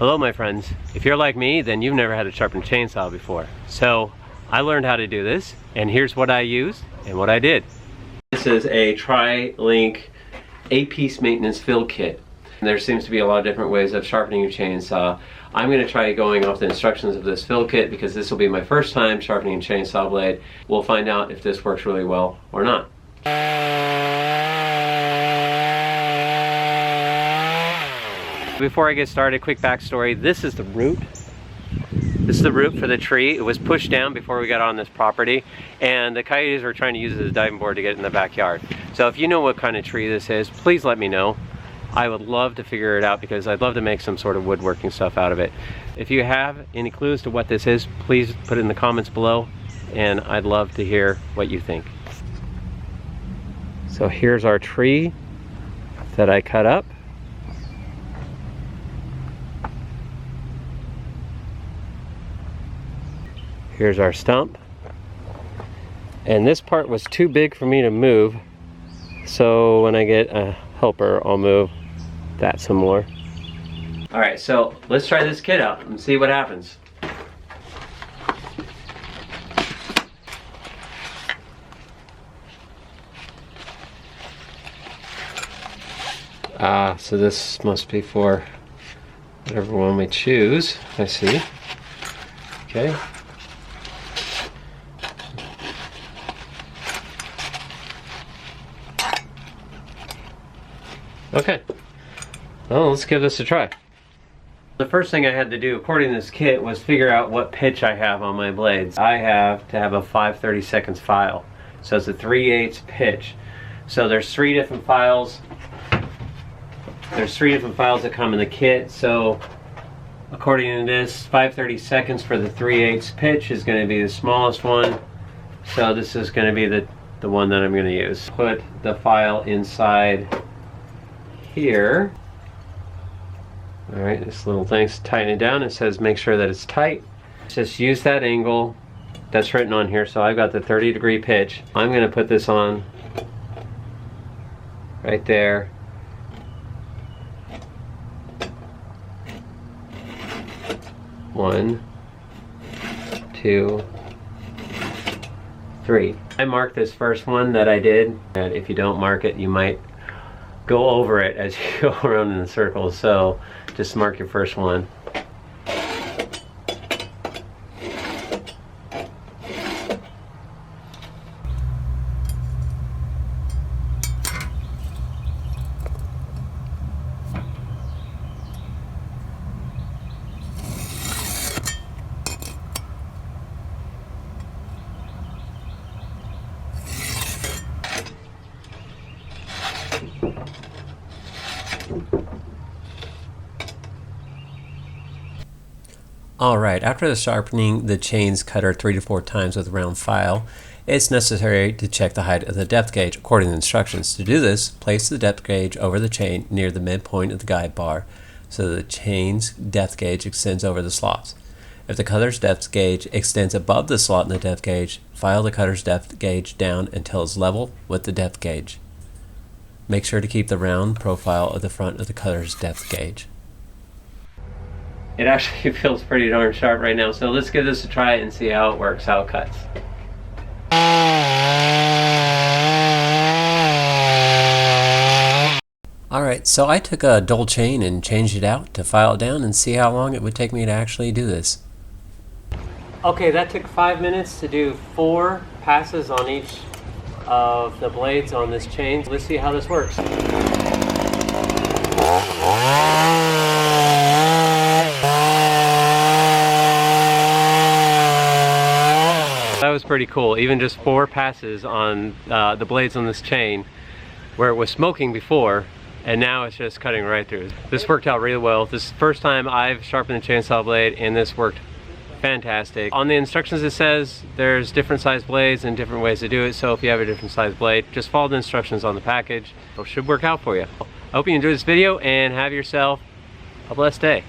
Hello my friends. If you're like me, then you've never had a sharpened chainsaw before. So I learned how to do this, and here's what I used and what I did. This is a TriLink 8-piece maintenance field kit. And there seems to be a lot of different ways of sharpening your chainsaw. I'm going to try going off the instructions of this field kit because this will be my first time sharpening a chainsaw blade. We'll find out if this works really well or not. Before I get started, quick backstory. This is the root. This is the root for the tree. It was pushed down before we got on this property, and the coyotes were trying to use it as a diving board to get in the backyard. So if you know what kind of tree this is, please let me know. I would love to figure it out because I'd love to make some sort of woodworking stuff out of it. If you have any clues to what this is, please put it in the comments below, and I'd love to hear what you think. So here's our tree that I cut up. Here's our stump. And this part was too big for me to move, so when I get a helper, I'll move that some more. Alright, so let's try this kit out and see what happens. So this must be for whatever one we choose. I see. Okay. Okay, well, let's give this a try. The first thing I had to do, according to this kit, was figure out what pitch I have on my blades. I have to have a 5/32 file, so it's a 3/8 pitch. So there's three different files. There's three different files that come in the kit. So according to this, 5/32 for the 3/8 pitch is going to be the smallest one. So this is going to be the one that I'm going to use. Put the file inside here. Alright, this little thing's tighten it down. It says make sure that it's tight. Just use that angle that's written on here. So I've got the 30-degree pitch. I'm going to put this on right there. One, two, three. I marked this first one that I did. And if you don't mark it, you might go over it as you go around in the circles, so just mark your first one. Alright, after sharpening the chain's cutter 3 to 4 times with a round file, it's necessary to check the height of the depth gauge according to the instructions. To do this, place the depth gauge over the chain near the midpoint of the guide bar so the chain's depth gauge extends over the slots. If the cutter's depth gauge extends above the slot in the depth gauge, file the cutter's depth gauge down until it's level with the depth gauge. Make sure to keep the round profile of the front of the cutter's depth gauge. It actually feels pretty darn sharp right now, so let's give this a try and see how it works, how it cuts. Alright, so I took a dull chain and changed it out to file it down and see how long it would take me to actually do this. Okay, that took 5 minutes to do 4 passes on each of the blades on this chain. Let's see how this works. That was pretty cool. Even just 4 passes on the blades on this chain where it was smoking before, and now it's just cutting right through. This worked out really well. This is the first time I've sharpened a chainsaw blade, and this worked fantastic. On the instructions it says there's different size blades and different ways to do it, so if you have a different size blade, just follow the instructions on the package. It should work out for you. I hope you enjoyed this video and have yourself a blessed day.